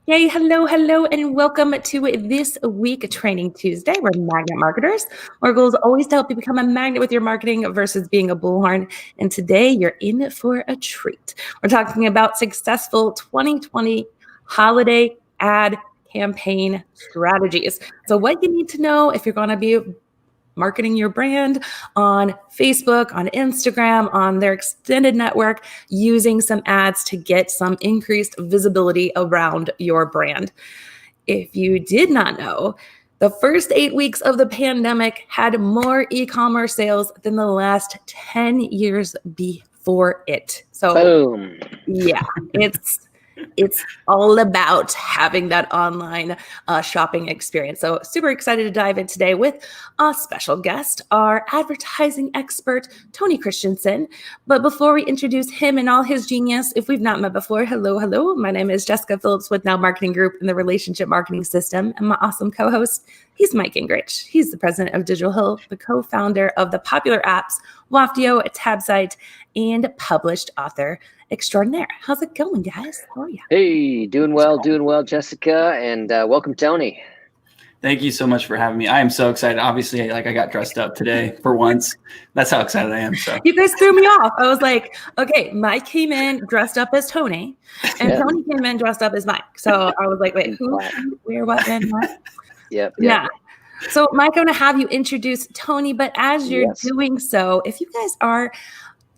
Yay, hello, and welcome to this week Training Tuesday. We're Magnet Marketers. Our goal is always to help you become a magnet with your marketing versus being a bullhorn. And today you're in for a treat. We're talking about successful 2020 holiday ad campaign strategies. So what you need to know if you're going to be marketing your brand on Facebook, on Instagram, on their extended network, using some ads to get some increased visibility around your brand. If you did not know, the first 8 weeks of the pandemic had more e-commerce sales than the last 10 years before it. So, Boom. Yeah, it's all about having that online shopping experience. So super excited to dive in today with a special guest, our advertising expert, Tony Christensen. But before we introduce him and all his genius, if we've not met before, hello. My name is Jessika Phillips with Now Marketing Group in the Relationship Marketing System. And my awesome co-host, he's Mike Gingerich. He's the president of Digital Hill, the co-founder of the popular apps Waftio, a tab site, and published author extraordinaire. How's it going, guys? How are you? Hey, doing well, Jessika, and welcome, Tony. Thank you so much for having me. I am so excited. Obviously, I got dressed up today for once. That's how excited I am. So you guys threw me off. I was like, okay, Mike came in dressed up as Tony, and Tony came in dressed up as Mike. So I was like, wait, who, where, what, when, what? Yep. Yeah. So Mike, I'm going to have you introduce Tony, but as you're doing so, if you guys are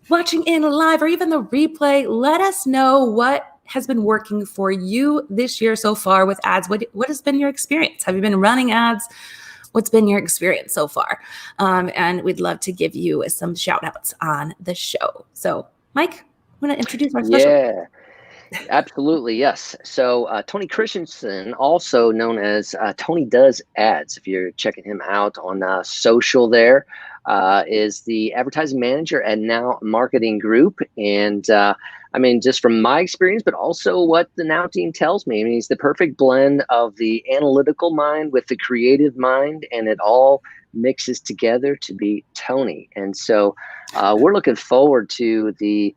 watching in live or even the replay, let us know what has been working for you this year so far with ads. What has been your experience? Have you been running ads? What's been your experience so far? And we'd love to give you some shout outs on the show. So Mike, I'm going to introduce our special. Yeah, absolutely. Yes. So Tony Christensen, also known as Tony Does Ads, if you're checking him out on social there, is the advertising manager at Now Marketing Group. And I mean, just from my experience, but also what the Now team tells me, I mean, he's the perfect blend of the analytical mind with the creative mind, and it all mixes together to be Tony. And so we're looking forward to the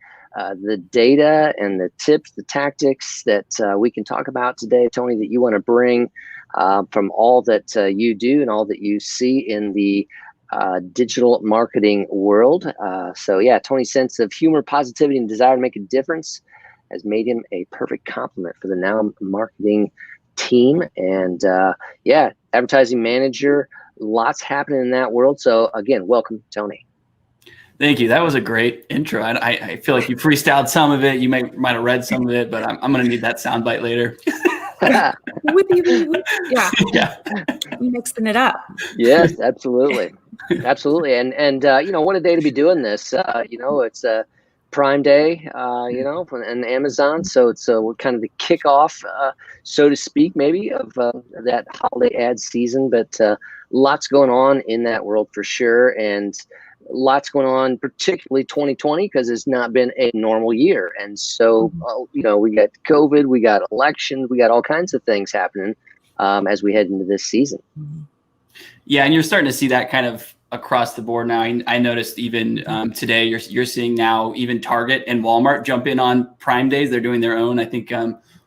data and the tips, the tactics that we can talk about today, Tony, that you want to bring from all that you do and all that you see in the digital marketing world. So yeah, Tony's sense of humor, positivity, and desire to make a difference has made him a perfect complement for the Now Marketing team. And yeah, advertising manager, lots happening in that world. So again, welcome, Tony. Thank you. That was a great intro. I feel like you freestyled some of it. You might have read some of it, but I'm going to need that soundbite later. Yeah. Mixing it up. Yes, absolutely. Absolutely. And you know, what a day to be doing this. You know, it's a Prime Day, you know, and Amazon. So it's kind of the kickoff, so to speak, maybe of that holiday ad season. But lots going on in that world for sure. And lots going on, particularly 2020, because it's not been a normal year. And so, you know, we got COVID, we got elections, we got all kinds of things happening as we head into this season. Yeah, and you're starting to see that kind of across the board now. I noticed even today you're seeing now even Target and Walmart jump in on Prime Days. They're doing their own. I think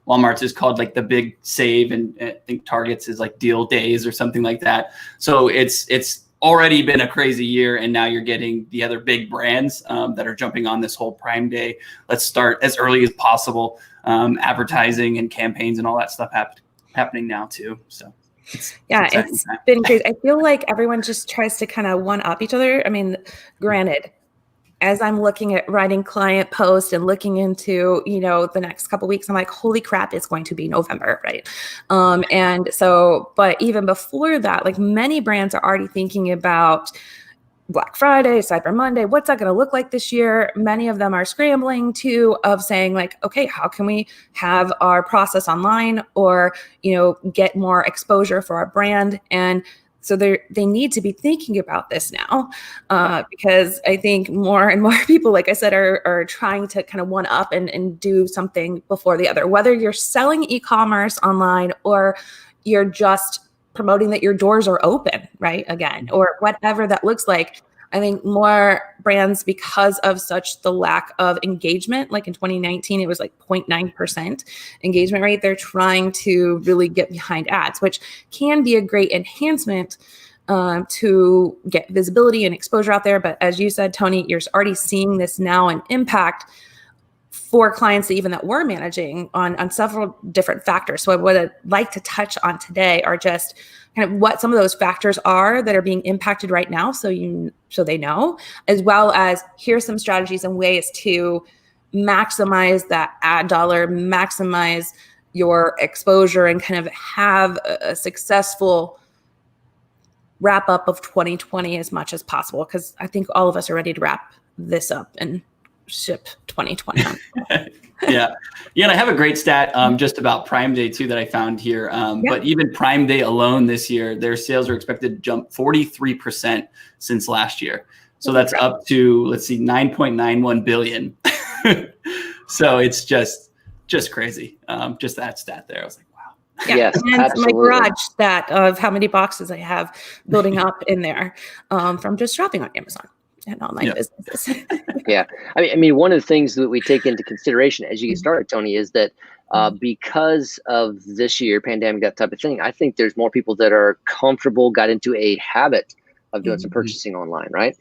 Walmart's is called like the Big Save, and I think Target's is like Deal Days or something like that. So it's already been a crazy year, and now you're getting the other big brands that are jumping on this whole Prime Day. Let's start as early as possible. Advertising and campaigns and all that stuff happening now too. So it's been crazy. I feel like everyone just tries to kind of one up each other. I mean, granted, as I'm looking at writing client posts and looking into, you know, the next couple of weeks, I'm like, holy crap, it's going to be November, right? And so, but even before that, like many brands are already thinking about Black Friday, Cyber Monday, what's that going to look like this year? Many of them are scrambling of saying like, okay, how can we have our process online or, you know, get more exposure for our brand? And so they need to be thinking about this now because I think more and more people, like I said, are trying to kind of one up and do something before the other, whether you're selling e-commerce online or you're just promoting that your doors are open, right? Again, or whatever that looks like. I think more brands, because of such the lack of engagement, like in 2019, it was like 0.9% engagement rate. They're trying to really get behind ads, which can be a great enhancement to get visibility and exposure out there. But as you said, Tony, you're already seeing this now in impact for clients that even that we're managing on several different factors. So what I'd like to touch on today are just kind of what some of those factors are that are being impacted right now, so they know, as well as here's some strategies and ways to maximize that ad dollar, maximize your exposure, and kind of have a successful wrap up of 2020 as much as possible, because I think all of us are ready to wrap this up and ship 2020. Yeah. And I have a great stat just about Prime Day too that I found here. But even Prime Day alone this year, their sales are expected to jump 43% since last year. So that's up to, let's see, 9.91 billion. So it's just crazy. Just that stat there. I was like, wow. Yeah, yes, and absolutely. my garage stat of how many boxes I have building up in there from just shopping on Amazon and online businesses. Yeah. I mean, one of the things that we take into consideration as you get started, Tony, is that because of this year, pandemic, that type of thing, I think there's more people that are comfortable, got into a habit of doing some purchasing online, right?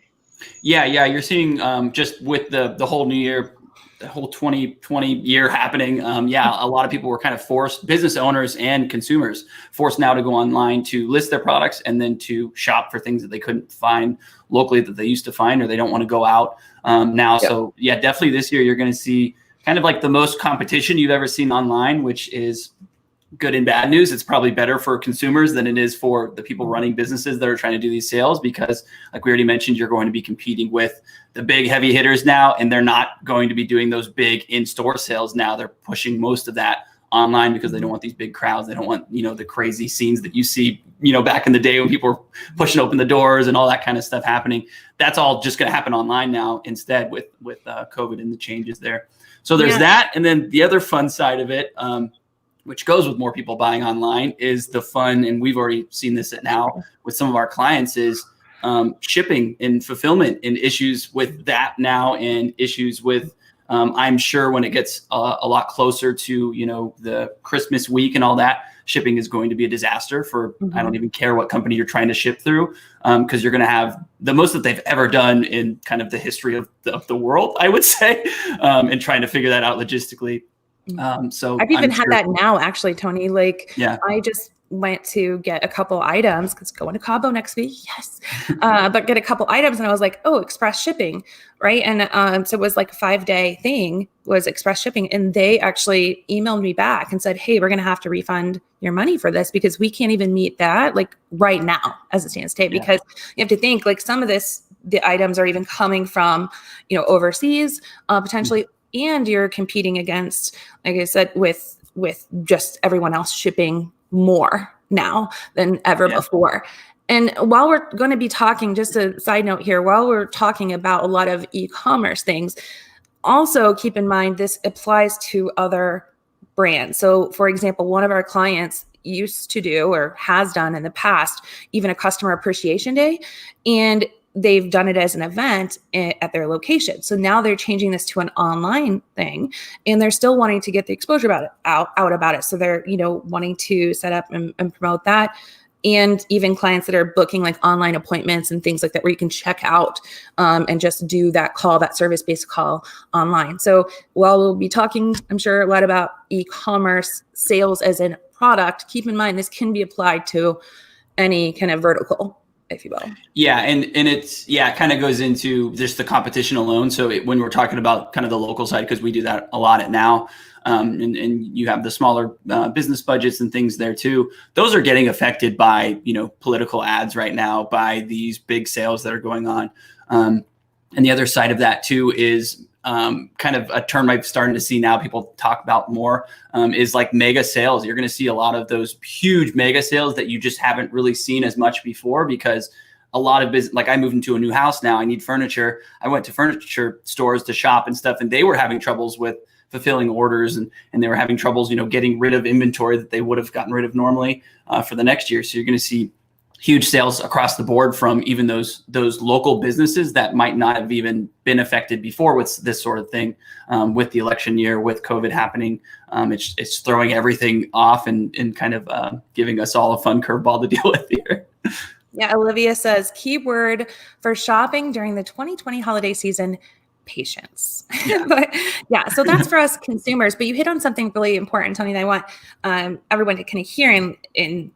Yeah. You're seeing just with the whole new year, the whole 2020 year happening. A lot of people were kind of forced, business owners and consumers forced now to go online to list their products and then to shop for things that they couldn't find locally that they used to find, or they don't want to go out now. Yep. So definitely this year, you're going to see kind of like the most competition you've ever seen online, which is good and bad news. It's probably better for consumers than it is for the people running businesses that are trying to do these sales, because like we already mentioned, you're going to be competing with the big heavy hitters now, and they're not going to be doing those big in-store sales now. They're pushing most of that online because they don't want these big crowds. They don't want, the crazy scenes that you see, back in the day when people were pushing open the doors and all that kind of stuff happening. That's all just going to happen online now instead with COVID and the changes there. So there's that. And then the other fun side of it, which goes with more people buying online, is the fun, and we've already seen this now with some of our clients, is shipping and fulfillment and issues with that now, and issues with, I'm sure when it gets a lot closer to, the Christmas week and all that, shipping is going to be a disaster for, I don't even care what company you're trying to ship through, because you're going to have the most that they've ever done in kind of the history of the world, I would say, and trying to figure that out logistically. So I've even had that now, actually, Tony. I just went to get a couple items because going to Cabo next week. Yes. But get a couple items. And I was like, oh, express shipping. Right. And so it was like a 5-day thing, was express shipping. And they actually emailed me back and said, hey, we're going to have to refund your money for this because we can't even meet that right now as it stands today. Because you have to think some of the items are even coming from, overseas, potentially. And you're competing against, like I said, with just everyone else shipping more now than ever before. And while we're going to be talking, just a side note here, while we're talking about a lot of e-commerce things, also keep in mind this applies to other brands. So for example, one of our clients used to do, or has done in the past, even a customer appreciation day, and they've done it as an event at their location. So now they're changing this to an online thing, and they're still wanting to get the exposure out about it. So they're, wanting to set up and promote that. And even clients that are booking online appointments and things like that, where you can check out and just do that call, that service-based call online. So while we'll be talking, I'm sure, a lot about e-commerce sales as a product, keep in mind this can be applied to any kind of vertical, if you will. Yeah. And it's, it kind of goes into just the competition alone. So when we're talking about kind of the local side, because we do that a lot at Now, and you have the smaller business budgets and things there too, those are getting affected by, political ads right now, by these big sales that are going on. And the other side of that too is kind of a term I'm starting to see now people talk about more, is mega sales. You're going to see a lot of those huge mega sales that you just haven't really seen as much before, because a lot of business, I moved into a new house now, I need furniture. I went to furniture stores to shop and stuff, and they were having troubles with fulfilling orders, and they were having troubles, getting rid of inventory that they would have gotten rid of normally for the next year. So you're going to see huge sales across the board from even those local businesses that might not have even been affected before with this sort of thing. With the election year, with COVID happening, it's throwing everything off and kind of giving us all a fun curveball to deal with here. Yeah, Olivia says, keyword for shopping during the 2020 holiday season, patience. Yeah. But yeah, so that's for us consumers. But you hit on something really important, Tony, that I want everyone to kind of hear and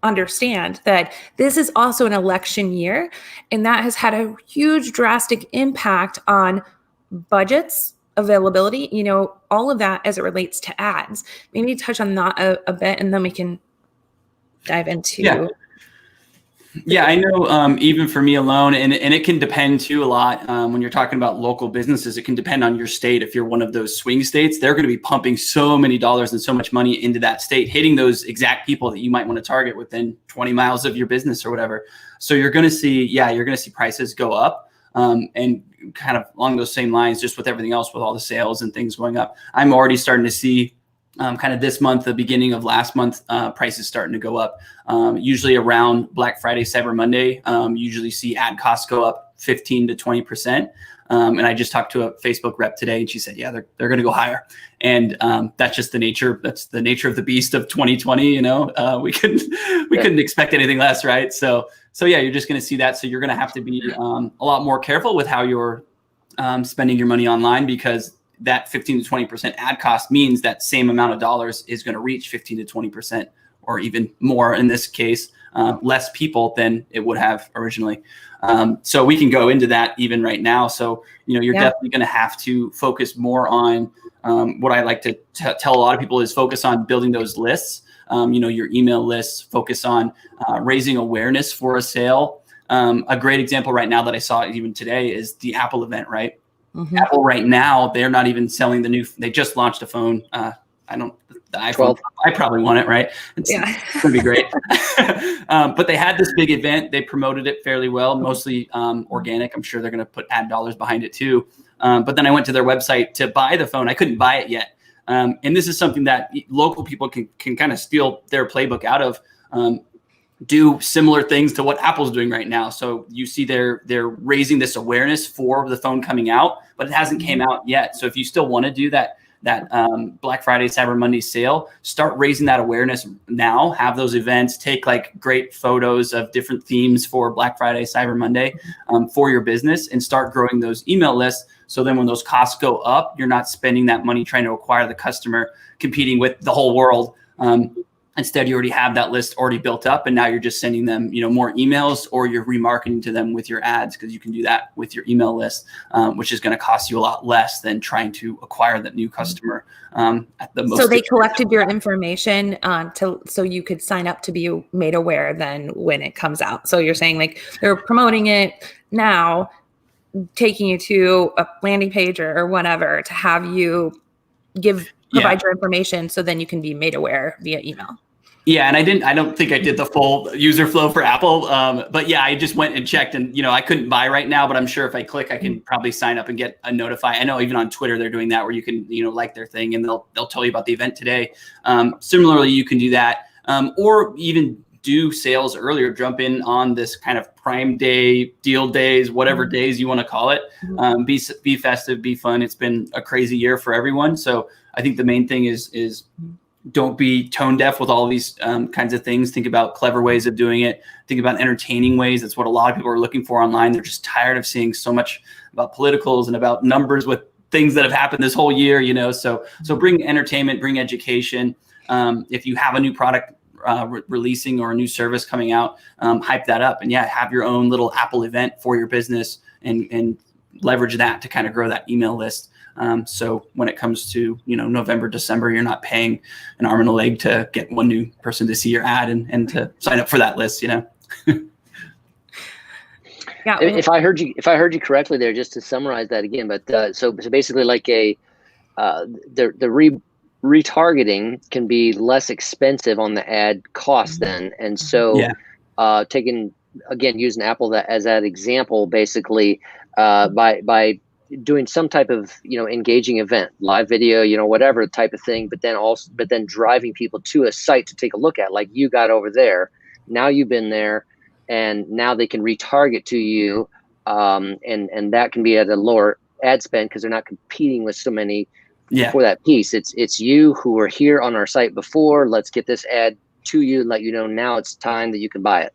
understand that this is also an election year, and that has had a huge drastic impact on budgets, availability, all of that as it relates to ads. Maybe touch on that a bit, and then we can dive into. Yeah, I know even for me alone, and it can depend too a lot when you're talking about local businesses, it can depend on your state. If you're one of those swing states, they're going to be pumping so many dollars and so much money into that state, hitting those exact people that you might want to target within 20 miles of your business or whatever. So you're going to see prices go up and kind of along those same lines, just with everything else, with all the sales and things going up. I'm already starting to see kind of this month, the beginning of last month, prices starting to go up. Usually around Black Friday, Cyber Monday, usually see ad costs go up 15 to 20%. And I just talked to a Facebook rep today, and she said, yeah, they're going to go higher. And that's just the nature. That's the nature of the beast of 2020. We couldn't expect anything less, right? So yeah, you're just going to see that. So you're going to have to be a lot more careful with how you're spending your money online, because that 15 to 20% ad cost means that same amount of dollars is going to reach 15 to 20%, or even more in this case, less people than it would have originally. So we can go into that even right now. So, you're definitely going to have to focus more on what I like to tell a lot of people is focus on building those lists, your email lists, focus on raising awareness for a sale. A great example right now that I saw even today is the Apple event, right? Mm-hmm. Apple right now, they're not even selling they just launched a phone. The iPhone, 12. I probably want it, right? It's going to be great. But they had this big event. They promoted it fairly well, mostly organic. I'm sure they're going to put ad dollars behind it too. But then I went to their website to buy the phone. I couldn't buy it yet. And this is something that local people can kind of steal their playbook out of. Do similar things to what Apple's doing right now. So you see they're raising this awareness for the phone coming out, but it hasn't came out yet. So if you still want to do that Black Friday, Cyber Monday sale, start raising that awareness now. Have those events, take like great photos of different themes for Black Friday, Cyber Monday for your business, and start growing those email lists. So then when those costs go up, you're not spending that money trying to acquire the customer, competing with the whole world. Instead, you already have that list already built up, and now you're just sending them, more emails, or you're remarketing to them with your ads, because you can do that with your email list, which is going to cost you a lot less than trying to acquire that new customer at the most. So they collected your information so you could sign up to be made aware then when it comes out. So you're saying like they're promoting it now, taking you to a landing page or whatever to have you provide your information, so then you can be made aware via email. Yeah, and I don't think I did the full user flow for Apple, but yeah, I just went and checked, and I couldn't buy right now, but I'm sure if I click, I can probably sign up and get a notify. I know even on Twitter they're doing that, where you can like their thing, and they'll tell you about the event today. Similarly, you can do that, or even do sales earlier. Jump in on this kind of Prime Day, deal days, whatever days you want to call it. Be festive, be fun. It's been a crazy year for everyone, so I think the main thing is don't be tone deaf with all these kinds of things. Think about clever ways of doing it. Think about entertaining ways. That's what a lot of people are looking for online. They're just tired of seeing so much about politicals and about numbers with things that have happened this whole year, So bring entertainment, bring education. If you have a new product releasing or a new service coming out, hype that up, and have your own little Apple event for your business, and leverage that to kind of grow that email list. So when it comes to, November, December, you're not paying an arm and a leg to get one new person to see your ad and to sign up for that list, Yeah. If I heard you correctly there, just to summarize that again, but so basically like the retargeting can be less expensive on the ad cost then. And so using Apple as that example, basically by doing some type of engaging event, live video, whatever type of thing, but then driving people to a site to take a look at, like you got over there, Now you've been there, and now they can retarget to you, and that can be at a lower ad spend because they're not competing with so many for that piece. It's you who were here on our site before. Let's get this ad to you and let you know now it's time that you can buy it.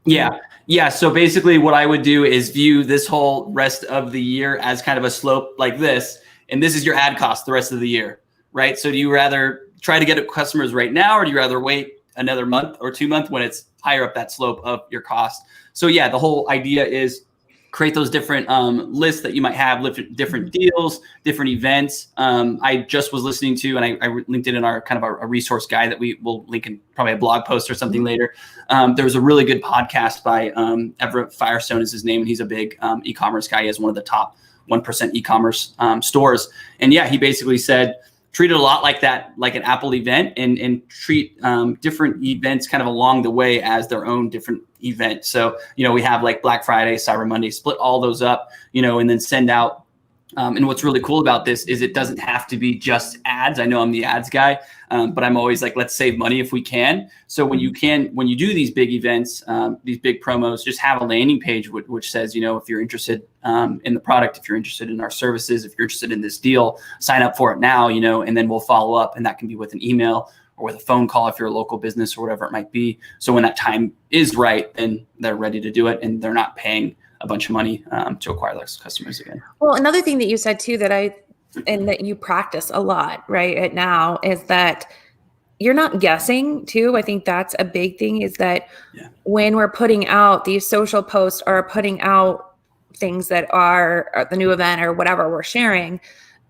Yeah. So basically what I would do is view this whole rest of the year as kind of a slope like this. And this is your ad cost the rest of the year, right? So do you rather try to get customers right now, or do you rather wait another month or 2 months when it's higher up that slope of your cost? So yeah, the whole idea is create those different lists that you might have, different deals, different events. I just was listening to, and I linked it in our kind of a resource guide that we will link in probably a blog post or something later. There was a really good podcast by Everett Firestone is his name. And he's a big e-commerce guy. He has one of the top 1% e-commerce stores. And yeah, he basically said, treat it a lot like that, like an Apple event, and treat different events kind of along the way as their own different event. So, we have like Black Friday, Cyber Monday, split all those up, and then send out. And what's really cool about this is it doesn't have to be just ads. I know I'm the ads guy, but I'm always like, let's save money if we can. So when you do these big events, these big promos, just have a landing page which says, if you're interested in the product, if you're interested in our services, if you're interested in this deal, sign up for it now, and then we'll follow up. And that can be with an email or with a phone call if you're a local business or whatever it might be. So when that time is right, then they're ready to do it and they're not paying a bunch of money to acquire those customers again. Well, another thing that you said too and that you practice a lot right now is that you're not guessing too. I think that's a big thing, is that when we're putting out these social posts or putting out things that are the new event or whatever we're sharing,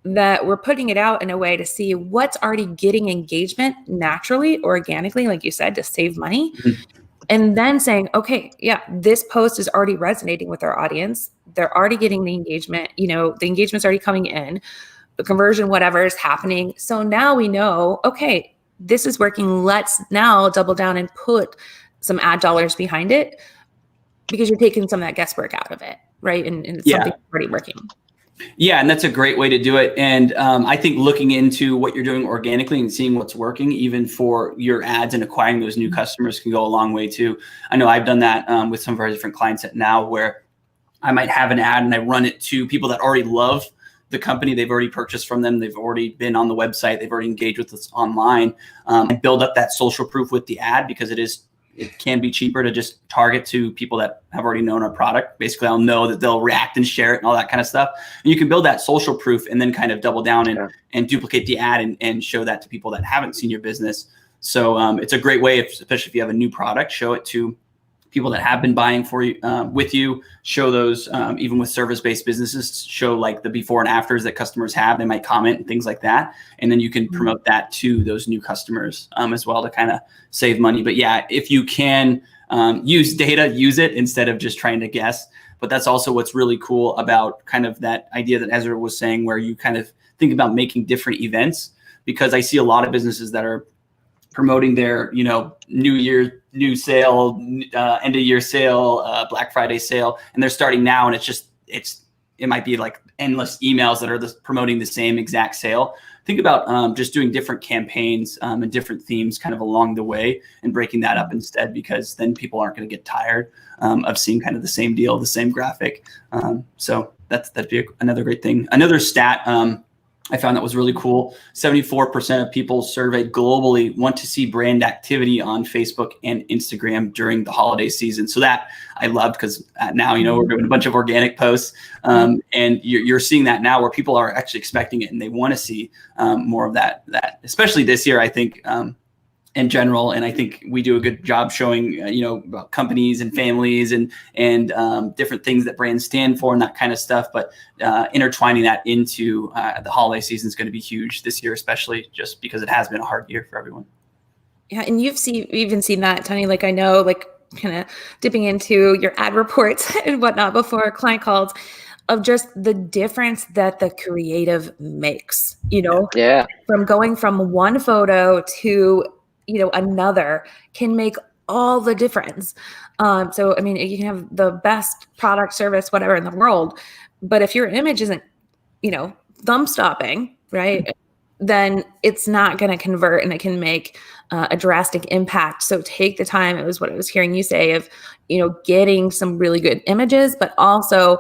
that we're putting it out in a way to see what's already getting engagement naturally, organically, like you said, to save money. Mm-hmm. And then saying, okay, yeah, this post is already resonating with our audience. They're already getting the engagement, the engagement's already coming in, the conversion, whatever is happening. So now we know, okay, this is working. Let's now double down and put some ad dollars behind it, because you're taking some of that guesswork out of it, right? And it's something already working. Yeah, and that's a great way to do it. And I think looking into what you're doing organically and seeing what's working, even for your ads and acquiring those new customers, can go a long way too. I know I've done that with some of our different clients now, where I might have an ad and I run it to people that already love the company. They've already purchased from them. They've already been on the website. They've already engaged with us online, and build up that social proof with the ad, because it can be cheaper to just target to people that have already known our product. Basically, I'll know that they'll react and share it and all that kind of stuff. And you can build that social proof and then kind of double down and duplicate the ad and show that to people that haven't seen your business. So it's a great way, especially if you have a new product, show it to people that have been buying for you, with you. Show those, even with service-based businesses, show like the before and afters that customers have. They might comment and things like that. And then you can promote that to those new customers as well, to kind of save money. But yeah, if you can use data, use it instead of just trying to guess. But that's also what's really cool about kind of that idea that Ezra was saying, where you kind of think about making different events, because I see a lot of businesses that are promoting their, New Year, new sale, end of year sale, Black Friday sale, and they're starting now, and it might be like endless emails that are promoting the same exact sale. Think about just doing different campaigns and different themes kind of along the way, and breaking that up instead, because then people aren't going to get tired of seeing kind of the same deal, the same graphic. So that'd be another great thing. Another stat I found that was really cool: 74% of people surveyed globally want to see brand activity on Facebook and Instagram during the holiday season. So that I loved, because now, we're doing a bunch of organic posts, and you're seeing that now, where people are actually expecting it and they want to see more of that, especially this year, I think, in general. And I think we do a good job showing, about companies and families and different things that brands stand for and that kind of stuff. But intertwining that into the holiday season is going to be huge this year, especially just because it has been a hard year for everyone. Yeah. And you've even seen that, Tony, like I know, like kind of dipping into your ad reports and whatnot before client calls, of just the difference that the creative makes, from going from one photo to another, can make all the difference. So, I mean, you can have the best product, service, whatever in the world, but if your image isn't, thumb stopping, right? then it's not going to convert, and it can make a drastic impact. So take the time. It was what I was hearing you say of, getting some really good images, but also,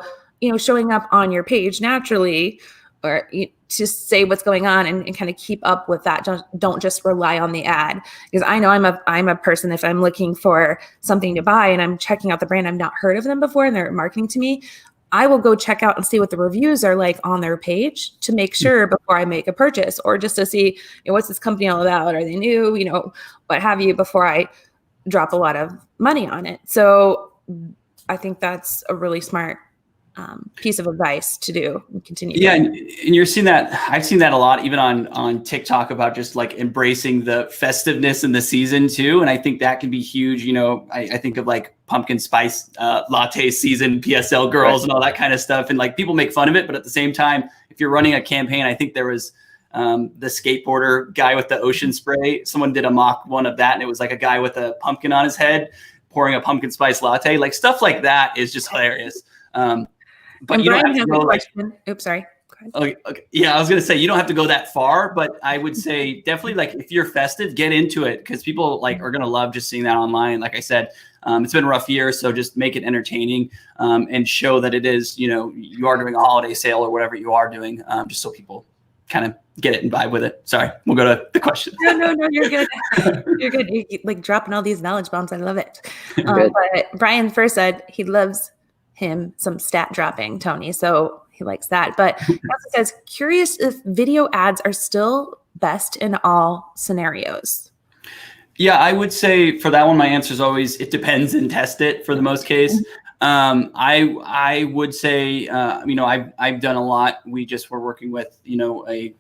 showing up on your page naturally, or to say what's going on and kind of keep up with that. Don't just rely on the ad, because I know I'm a person, if I'm looking for something to buy and I'm checking out the brand, I've not heard of them before and they're marketing to me, I will go check out and see what the reviews are like on their page to make sure before I make a purchase, or just to see, what's this company all about? Are they new? What have you, before I drop a lot of money on it. So I think that's a really smart piece of advice to do and continue. Yeah. And you're seeing that. I've seen that a lot, even on TikTok, about just like embracing the festiveness in the season too. And I think that can be huge. I think of like pumpkin spice latte season, PSL girls, and all that kind of stuff. And like people make fun of it, but at the same time, if you're running a campaign, I think there was the skateboarder guy with the ocean spray. Someone did a mock one of that, and it was like a guy with a pumpkin on his head pouring a pumpkin spice latte. Like stuff like that is just hilarious. But you don't have to go like, oops, sorry. Okay. Yeah, I was gonna say you don't have to go that far, but I would say definitely, like, if you're festive, get into it, because people like are gonna love just seeing that online. Like I said, it's been a rough year, so just make it entertaining, and show that it is, you are doing a holiday sale or whatever you are doing, just so people kind of get it and vibe with it. Sorry, we'll go to the question. No, you're good. You're good. You're like dropping all these knowledge bombs. I love it. But Brian first said he loves him some stat dropping, Tony. So he likes that. But he also says, curious if video ads are still best in all scenarios. Yeah, I would say for that one, my answer is always, it depends, and test it for the most case. I would say, I've done a lot. We just were working with, a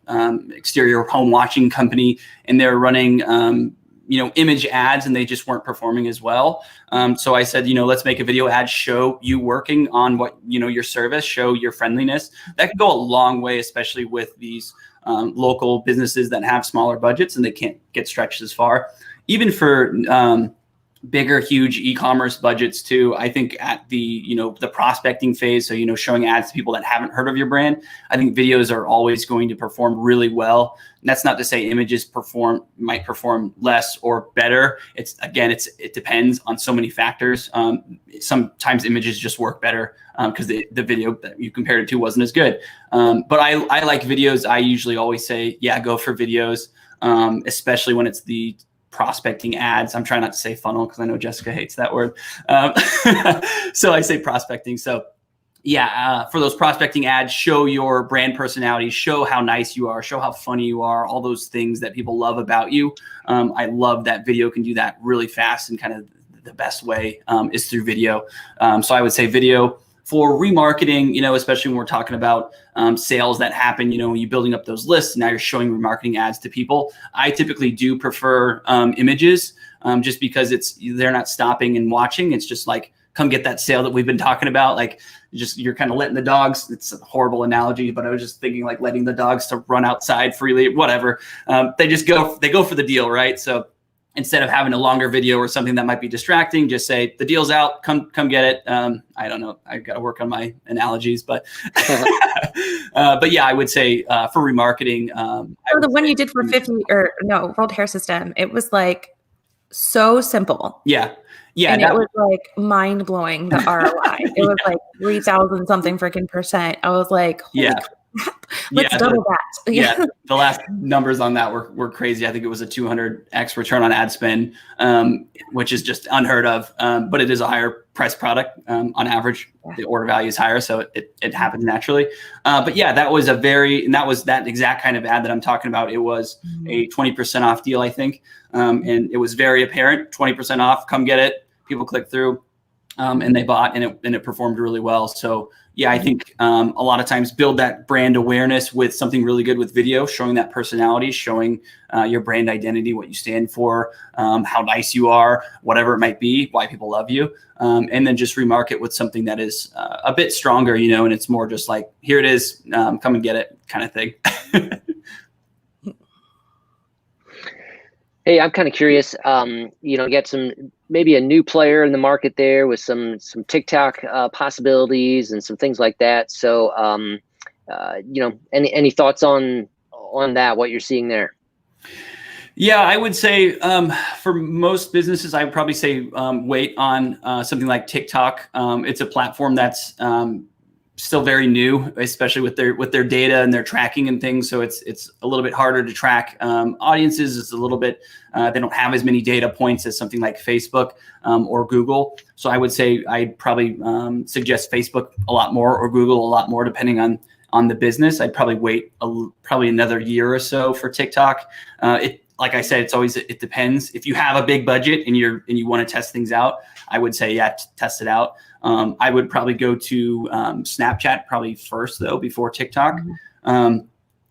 exterior home watching company, and they're running, image ads, and they just weren't performing as well. So I said, let's make a video ad, show you working on what, your service, show your friendliness. That could go a long way, especially with these local businesses that have smaller budgets and they can't get stretched as far. Even for bigger, huge e-commerce budgets too, I think at the, the prospecting phase, so, showing ads to people that haven't heard of your brand, I think videos are always going to perform really well. And that's not to say images might perform less or better. It depends on so many factors. Sometimes images just work better because the video that you compared it to wasn't as good. But I like videos. I usually always say, yeah, go for videos, especially when it's the prospecting ads. I'm trying not to say funnel because I know Jessika hates that word. So I say prospecting. So yeah, for those prospecting ads, show your brand personality, show how nice you are, show how funny you are, all those things that people love about you. I love that video can do that really fast, and kind of the best way is through video. So I would say video. For remarketing, especially when we're talking about sales that happen, when you're building up those lists, now you're showing remarketing ads to people. I typically do prefer images, just because they're not stopping and watching. It's just like, come get that sale that we've been talking about. Like, you're kind of letting the dogs, it's a horrible analogy, but I was just thinking like letting the dogs to run outside freely, whatever. They go for the deal, right? So instead of having a longer video or something that might be distracting, just say the deal's out, come get it. I don't know, I've got to work on my analogies, but but yeah, I would say for remarketing. The one you did for 50 World Hair System, it was like so simple. Yeah. And it was like mind blowing, the ROI. It was like 3,000 something freaking %. I was like, holy crap. Let's double that. Yeah, the last numbers on that were crazy. I think it was a 200x return on ad spend, which is just unheard of. But it is a higher price product on average. The order value is higher, so it happens naturally. But yeah, that was that exact kind of ad that I'm talking about. It was a 20% off deal, I think, and it was very apparent. 20% off, come get it. People clicked through, and they bought, and it performed really well. So yeah, I think a lot of times build that brand awareness with something really good with video, showing that personality, showing your brand identity, what you stand for, how nice you are, whatever it might be, why people love you. And then just remarket with something that is a bit stronger, and it's more just like, here it is, come and get it kind of thing. Hey, I'm kind of curious, get maybe a new player in the market there with some TikTok possibilities and some things like that. So, any thoughts on on that, what you're seeing there? Yeah, I would say for most businesses, I would probably say wait on something like TikTok. It's a platform that's still very new, especially with their data and their tracking and things. So it's a little bit harder to track audiences. It's a little bit they don't have as many data points as something like Facebook or Google. So I would say I'd probably suggest Facebook a lot more or Google a lot more, depending on the business. I'd probably wait probably another year or so for TikTok. Like I said, it depends. If you have a big budget and you want to test things out, I would say, test it out. I would probably go to Snapchat probably first though, before TikTok.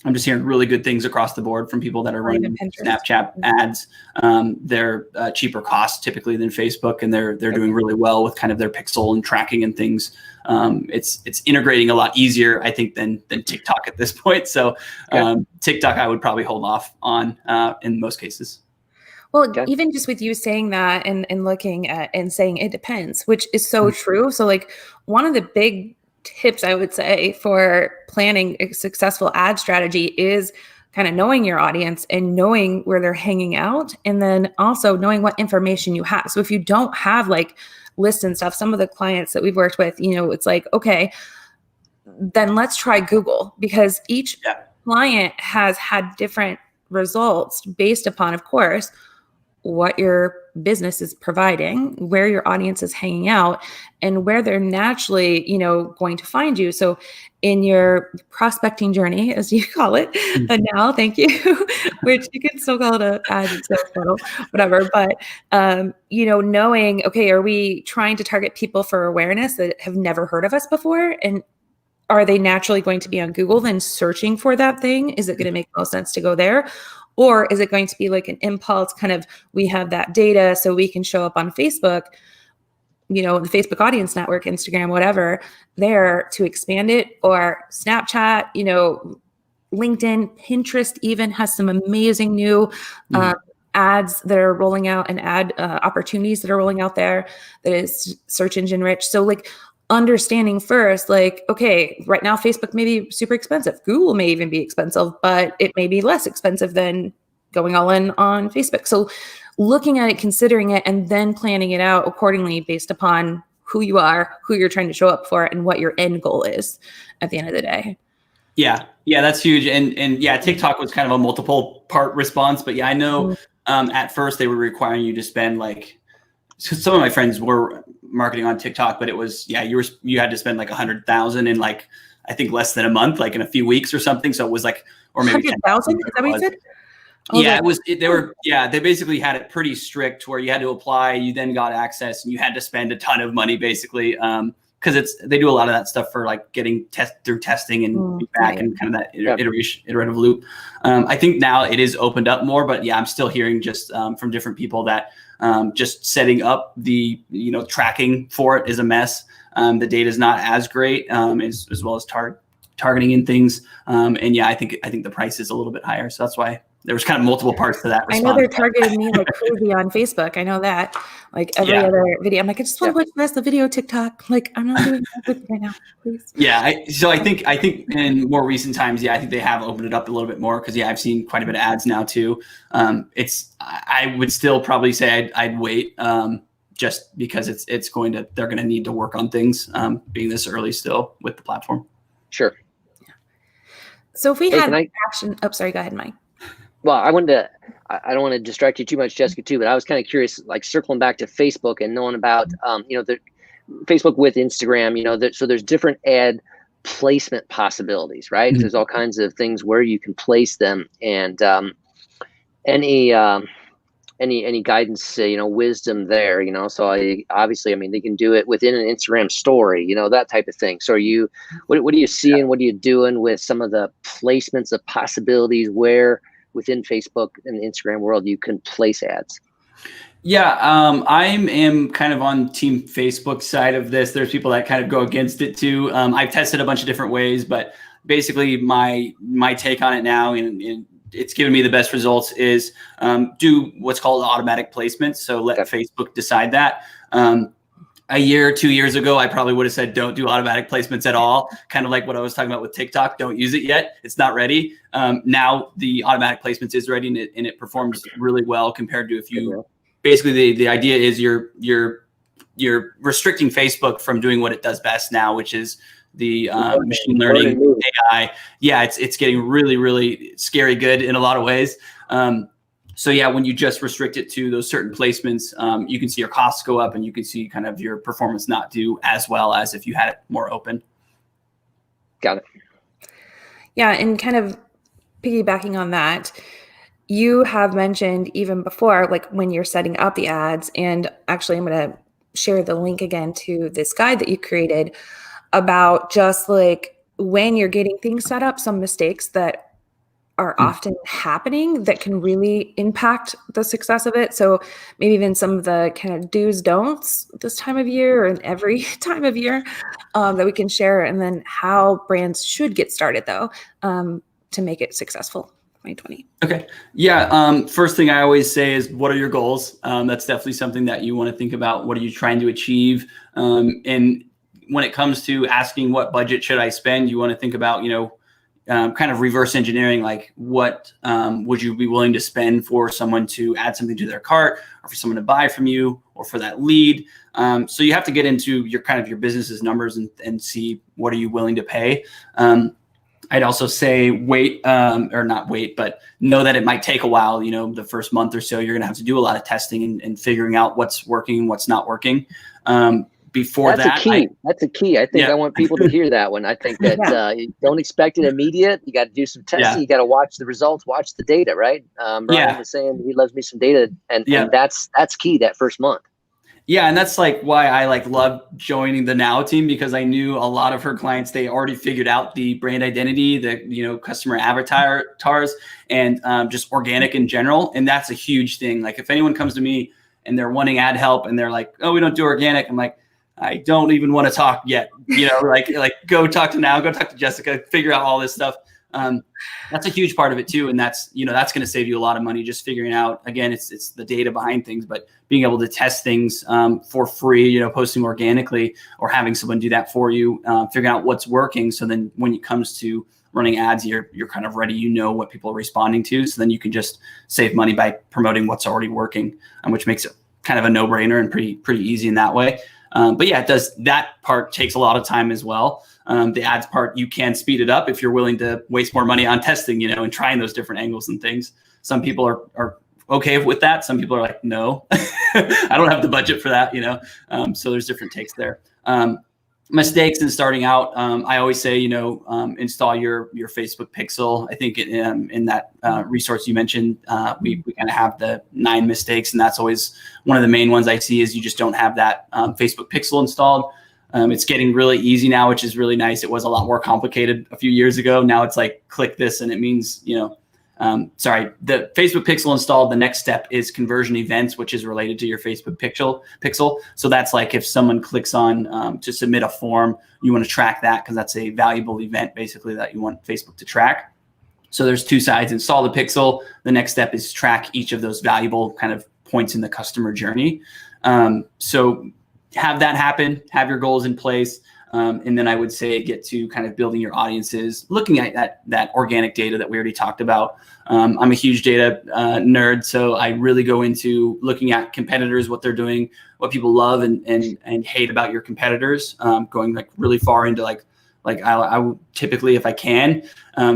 I'm just hearing really good things across the board from people that are running Snapchat ads. They're cheaper cost typically than Facebook, and they're doing really well with kind of their pixel and tracking and things. It's integrating a lot easier, I think, than TikTok at this point. So TikTok, I would probably hold off on in most cases. Well, even just with you saying that and looking at and saying it depends, which is so true. So like one of the big tips I would say for planning a successful ad strategy is kind of knowing your audience and knowing where they're hanging out, and then also knowing what information you have. So if you don't have like lists and stuff, some of the clients that we've worked with, it's like, okay, then let's try Google, because each client has had different results based upon, of course, what your business is providing, where your audience is hanging out, and where they're naturally, going to find you. So in your prospecting journey, as you call it, and now, thank you, which you can still call it an ad sales funnel, whatever. But, knowing, okay, are we trying to target people for awareness that have never heard of us before? And are they naturally going to be on Google then searching for that thing? Is it going to make most sense to go there? Or is it going to be like an impulse kind of, we have that data so we can show up on Facebook, the Facebook audience network, Instagram, whatever, there to expand it, or Snapchat, LinkedIn, Pinterest even has some amazing new ads that are rolling out, and ad opportunities that are rolling out there that is search engine rich. So like understanding first, like, okay, right now Facebook may be super expensive. Google may even be expensive, but it may be less expensive than going all in on Facebook. So looking at it, considering it, and then planning it out accordingly based upon who you are, who you're trying to show up for, and what your end goal is at the end of the day. Yeah, that's huge. And yeah, TikTok was kind of a multiple part response, but yeah, I know at first they were requiring you to spend like, some of my friends were marketing on TikTok, but it was, you had to spend like 100,000 in like, I think less than a month, like in a few weeks or something. So it was like, or maybe 100,000. Is that what you said? They basically had it pretty strict where you had to apply, you then got access, and you had to spend a ton of money basically. Cause they do a lot of that stuff for like getting through testing and feedback and kind of that iterative loop. I think now it is opened up more, but yeah, I'm still hearing just from different people that just setting up the tracking for it is a mess. The data is not as great as well as targeting and things. And yeah, I think the price is a little bit higher, so that's why there was kind of multiple parts to that response. I know they're targeting me like crazy on Facebook. I know that, like every other video. I'm like, I just want to watch the video TikTok. Like, I'm not doing that right now, please. Yeah. I think in more recent times, I think they have opened it up a little bit more, because I've seen quite a bit of ads now too. I would still probably say I'd wait just because they're going to need to work on things being this early still with the platform. Sure. So if we had action, sorry, go ahead, Mike. Well, I don't want to distract you too much, Jessica, too, but I was kind of curious, like circling back to Facebook and knowing about, the Facebook with Instagram, so there's different ad placement possibilities, right? There's all kinds of things where you can place them, and any guidance, wisdom there, so obviously, they can do it within an Instagram story, that type of thing. So what are you seeing? What are you doing with some of the placements of possibilities where within Facebook and the Instagram world you can place ads? Yeah, I am kind of on team Facebook side of this. There's people that kind of go against it too. I've tested a bunch of different ways, but basically my take on it now, and it's given me the best results, is do what's called automatic placements. So let Facebook decide that. a year, 2 years ago, I probably would have said, don't do automatic placements at all. Kind of like what I was talking about with TikTok. Don't use it yet. It's not ready. Now the automatic placements is ready, and it performs really well compared to if you, basically the idea is you're restricting Facebook from doing what it does best now, which is the machine learning AI. Yeah, it's getting really, really scary good in a lot of ways. So yeah, when you just restrict it to those certain placements, you can see your costs go up, and you can see kind of your performance not do as well as if you had it more open. Got it. Yeah, and kind of piggybacking on that, you have mentioned even before, like when you're setting up the ads, and actually I'm going to share the link again to this guide that you created about just like when you're getting things set up, some mistakes that are often happening that can really impact the success of it. So maybe even some of the kind of do's, don'ts this time of year and every time of year that we can share, and then how brands should get started though to make it successful. 2020. Okay. Yeah. First thing I always say is, what are your goals? That's definitely something that you want to think about. What are you trying to achieve? And when it comes to asking what budget should I spend, you want to think about, kind of reverse engineering, like what would you be willing to spend for someone to add something to their cart, or for someone to buy from you, or for that lead. So you have to get into your kind of your business's numbers and see what are you willing to pay. I'd also say wait, or not wait, but know that it might take a while. The first month or so, you're going to have to do a lot of testing and figuring out what's working, what's not working. Before that's a key. I think I want people to hear that one. I think that you don't expect it immediate. You got to do some testing. Yeah. You got to watch the results, watch the data, right? Brian was saying he loves me some data, and that's key that first month. Yeah, and that's like why I love joining the Now team, because I knew a lot of her clients, they already figured out the brand identity, the customer avatars, and just organic in general. And that's a huge thing. Like if anyone comes to me and they're wanting ad help and they're like, oh, we don't do organic, I'm like, I don't even want to talk yet. Like go talk to Now, go talk to Jessika, figure out all this stuff. That's a huge part of it too. And that's going to save you a lot of money, just figuring out, again, it's the data behind things, but being able to test things for free, posting organically, or having someone do that for you, figuring out what's working. So then when it comes to running ads, you're kind of ready, what people are responding to. So then you can just save money by promoting what's already working, which makes it kind of a no-brainer and pretty easy in that way. But yeah, that part takes a lot of time as well. The ads part, you can speed it up if you're willing to waste more money on testing, and trying those different angles and things. Some people are okay with that. Some people are like, no, I don't have the budget for that, so there's different takes there. Mistakes in starting out, I always say, install your Facebook pixel. I think in that resource you mentioned, we kind of have the 9 mistakes, and that's always one of the main ones I see is you just don't have that Facebook pixel installed. It's getting really easy now, which is really nice. It was a lot more complicated a few years ago. Now it's like, click this and it means, the Facebook pixel installed. The next step is conversion events, which is related to your Facebook pixel. So that's like if someone clicks on to submit a form, you want to track that because that's a valuable event basically that you want Facebook to track. So there's 2 sides: install the pixel. The next step is track each of those valuable kind of points in the customer journey. So have that happen, have your goals in place. And then I would say get to kind of building your audiences, looking at that organic data that we already talked about. I'm a huge data nerd, so I really go into looking at competitors, what they're doing, what people love and hate about your competitors, going like really far into like I would typically, if I can,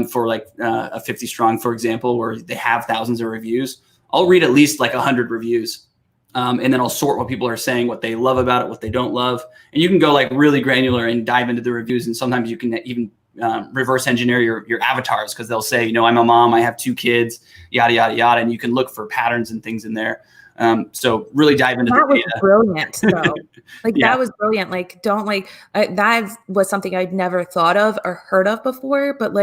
for like a 50 Strong, for example, where they have thousands of reviews, I'll read at least like 100 reviews. And then I'll sort what people are saying, what they love about it, what they don't love. And you can go like really granular and dive into the reviews. And sometimes you can even reverse engineer your avatars, because they'll say, I'm a mom, I have 2 kids, yada, yada, yada. And you can look for patterns and things in there. So really dive into that the data. Brilliant, though. Yeah. That was brilliant. That was something I'd never thought of or heard of before. But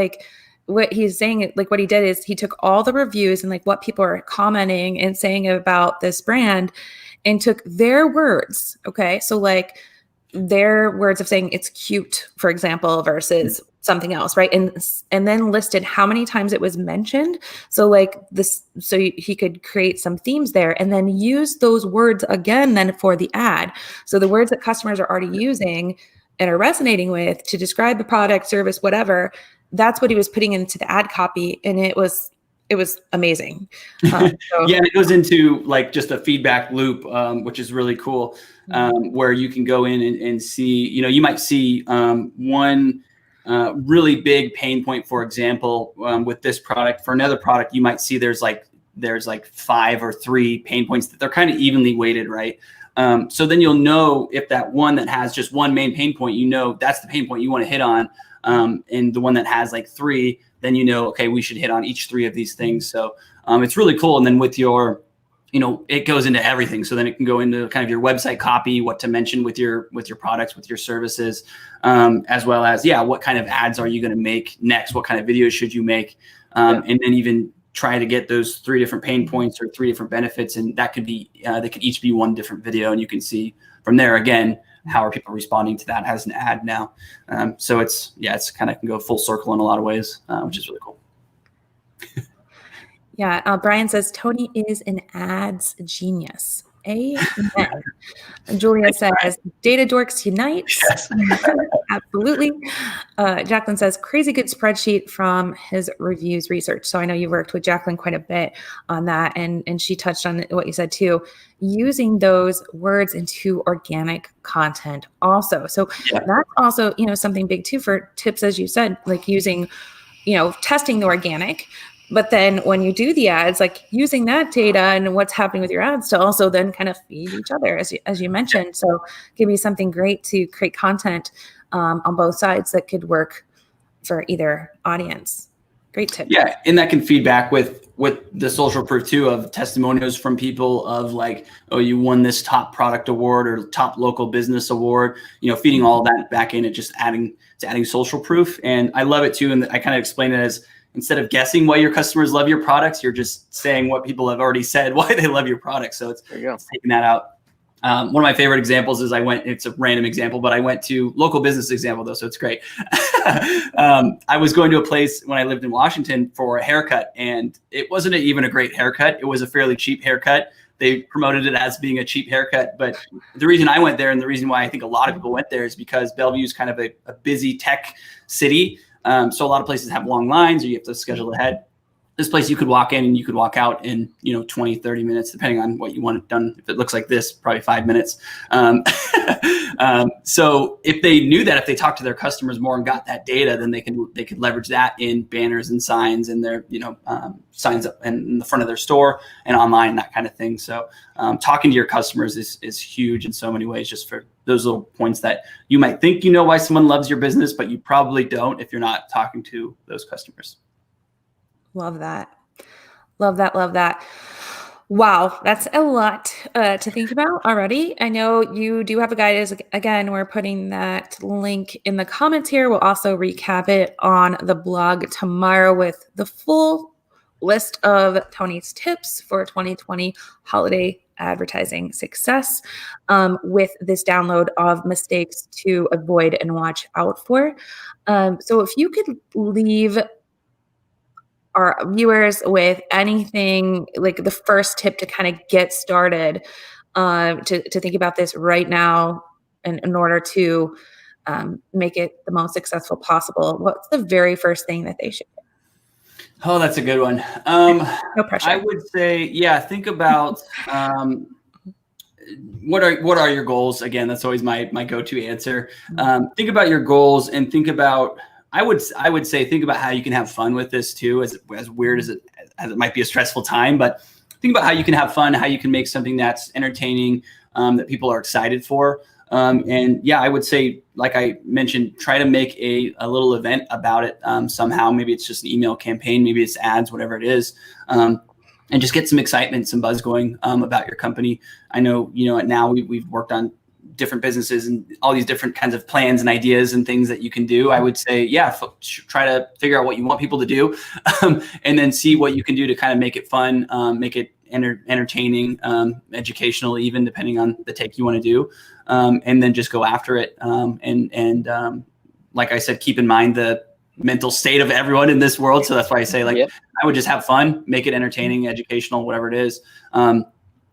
what he's saying, what he did is he took all the reviews and what people are commenting and saying about this brand and took their words. Okay. So their words of saying it's cute, for example, versus something else, right? And then listed how many times it was mentioned. So like this, so he could create some themes there and then use those words again then for the ad. So the words that customers are already using and are resonating with to describe the product, service, whatever, that's what he was putting into the ad copy. And it was amazing. Yeah, and it goes into like just a feedback loop, which is really cool, where you can go in and see, you might see one really big pain point, for example, with this product. For another product, you might see there's like 5 or 3 pain points that they're kind of evenly weighted, right? So then you'll know if that one that has just one main pain point, that's the pain point you want to hit on. And the one that has like 3, then okay, we should hit on each 3 of these things. So it's really cool. And then with your, it goes into everything. So then it can go into kind of your website copy, what to mention with your products, with your services, as well as, what kind of ads are you going to make next? What kind of videos should you make? And then even try to get those 3 different pain points or 3 different benefits. And that could be, they could each be one different video. And you can see from there, again, how are people responding to that as an ad now? So it's kind of can go full circle in a lot of ways, which is really cool. Yeah, Brian says Tony is an ads genius. Amen. And Julia says, data dorks unite. Yes. Absolutely. Jacqueline says, crazy good spreadsheet from his reviews research. So I know you worked with Jacqueline quite a bit on that. And she touched on what you said too, using those words into organic content also. So that's also, something big too for tips, as you said, like using, testing the organic. But then when you do the ads, like using that data and what's happening with your ads to also then kind of feed each other, as you mentioned. So give you something great to create content on both sides that could work for either audience. Great tip. Yeah, and that can feed back with the social proof too, of testimonials from people of like, oh, you won this top product award or top local business award, feeding all that back in and just adding social proof. And I love it too. And I kind of explain it as, instead of guessing why your customers love your products, you're just saying what people have already said, why they love your product. So it's taking that out. One of my favorite examples is it's a random example, but I went to local business example though. So it's great. I was going to a place when I lived in Washington for a haircut, and it wasn't even a great haircut. It was a fairly cheap haircut. They promoted it as being a cheap haircut. But the reason I went there, and the reason why I think a lot of people went there, is because Bellevue is kind of a busy tech city. So a lot of places have long lines, or you have to schedule ahead. This place, you could walk in and you could walk out in 20, 30 minutes, depending on what you want it done. If it looks like this, probably 5 minutes. So if they knew that, if they talked to their customers more and got that data, then they could leverage that in banners and signs and their signs up in the front of their store and online, that kind of thing. So talking to your customers is huge in so many ways, just for those little points that you might think why someone loves your business, but you probably don't if you're not talking to those customers. Love that. Love that. Love that. Wow. That's a lot to think about already. I know you do have a guide. Again, we're putting that link in the comments here. We'll also recap it on the blog tomorrow with the full list of Tony's tips for 2020 holiday advertising success, with this download of mistakes to avoid and watch out for. So if you could leave our viewers with anything, like the first tip to kind of get started, to think about this right now in order to make it the most successful possible, what's the very first thing that they should do? Oh, that's a good one. No pressure. I would say, think about what are your goals? Again, that's always my go-to answer. Think about your goals and think about, I would say, think about how you can have fun with this too, as weird as it might be a stressful time, but think about how you can have fun, how you can make something that's entertaining, that people are excited for. I would say, like I mentioned, try to make a little event about it somehow. Maybe it's just an email campaign, maybe it's ads, whatever it is. And just get some excitement, some buzz going about your company. I know, now we've worked on different businesses and all these different kinds of plans and ideas and things that you can do. I would say, try to figure out what you want people to do, and then see what you can do to kind of make it fun, make it entertaining, educational, even depending on the take you want to do, and then just go after it. And like I said, keep in mind the mental state of everyone in this world. So that's why I say like, Yep. I would just have fun, make it entertaining, educational, whatever it is.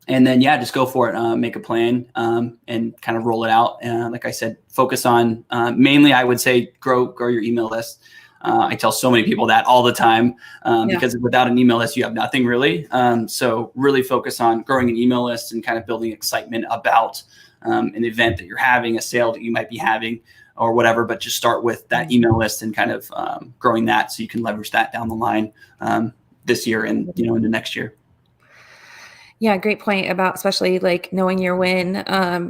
And then, yeah, just go for it, make a plan, and kind of roll it out. Like I said, focus on, mainly I would say grow your email list. I tell so many people that all the time, because without an email list, you have nothing really. So really focus on growing an email list and kind of building excitement about an event that you're having, a sale that you might be having or whatever, but just start with that email list and kind of growing that so you can leverage that down the line this year and, into next year. Yeah, great point about especially like knowing your win,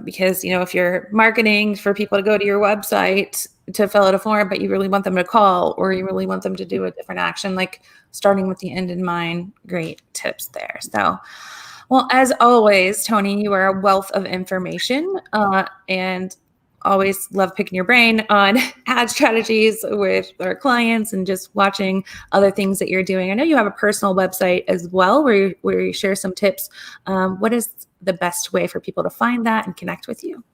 because, if you're marketing for people to go to your website to fill out a form, but you really want them to call or you really want them to do a different action, like starting with the end in mind, great tips there. So, well, as always, Tony, you are a wealth of information, and always love picking your brain on ad strategies with our clients and just watching other things that you're doing. I know you have a personal website as well where you share some tips. What is the best way for people to find that and connect with you?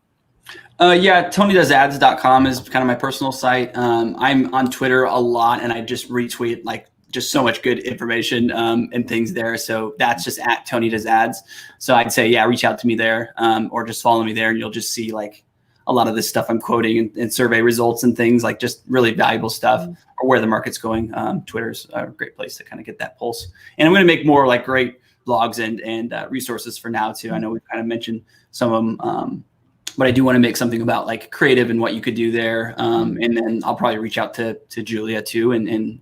Yeah, TonyDoesAds.com is kind of my personal site. I'm on Twitter a lot and I just retweet like just so much good information and things there. So that's just at TonyDoesAds. So I'd say, yeah, reach out to me there or just follow me there and you'll just see like a lot of this stuff I'm quoting and survey results and things like just really valuable stuff or where the market's going. Twitter's a great place to kind of get that pulse. And I'm going to make more like great blogs and resources for now too. I know we've kind of mentioned some of them, but I do want to make something about like creative and what you could do there. And then I'll probably reach out to Julia too and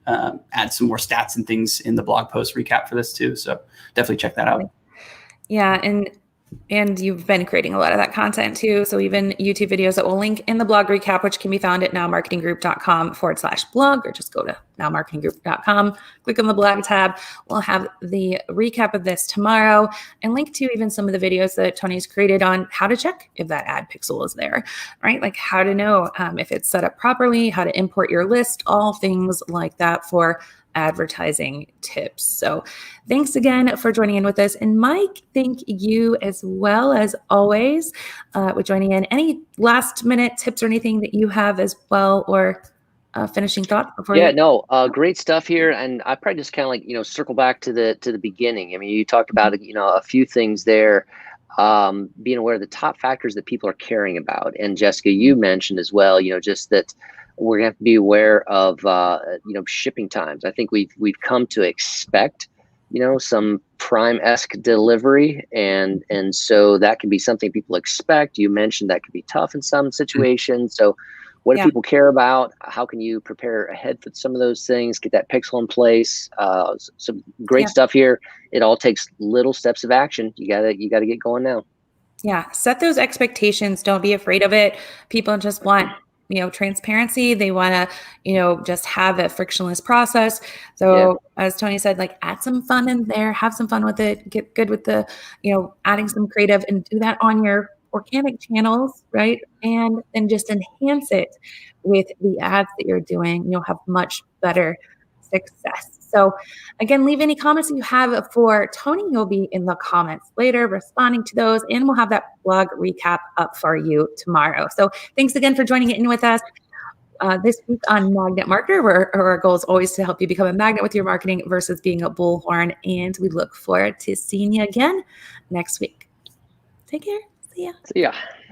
add some more stats and things in the blog post recap for this too. So definitely check that out. Yeah. And you've been creating a lot of that content too. So even YouTube videos that we'll link in the blog recap, which can be found at nowmarketinggroup.com/blog, or just go to nowmarketinggroup.com, click on the blog tab. We'll have the recap of this tomorrow and link to even some of the videos that Tony's created on how to check if that ad pixel is there, right? Like how to know if it's set up properly, how to import your list, all things like that for advertising tips. So thanks again for joining in with us. And Mike, thank you as well as always with joining in. Any last minute tips or anything that you have as well, or finishing thoughts before? Great stuff here. And I probably just kind of like, circle back to the beginning. I mean, you talked about, a few things there, being aware of the top factors that people are caring about. And Jessika, you mentioned as well, just that we're going to have to be aware of, shipping times. I think we've come to expect, some Prime-esque delivery. And so that can be something people expect. You mentioned that could be tough in some situations. So what do people care about? How can you prepare ahead for some of those things? Get that pixel in place. Some great stuff here. It all takes little steps of action. You gotta get going now. Yeah. Set those expectations. Don't be afraid of it. People just want, transparency. They want to, just have a frictionless process. So as Tony said, like add some fun in there, have some fun with it, get good with the, adding some creative and do that on your organic channels, right? And then just enhance it with the ads that you're doing. You'll have much better success. So again, leave any comments that you have for Tony. You'll be in the comments later responding to those, and we'll have that blog recap up for you tomorrow. So thanks again for joining in with us this week on Magnet Marketer, where our goal is always to help you become a magnet with your marketing versus being a bullhorn. And we look forward to seeing you again next week. Take care. See ya.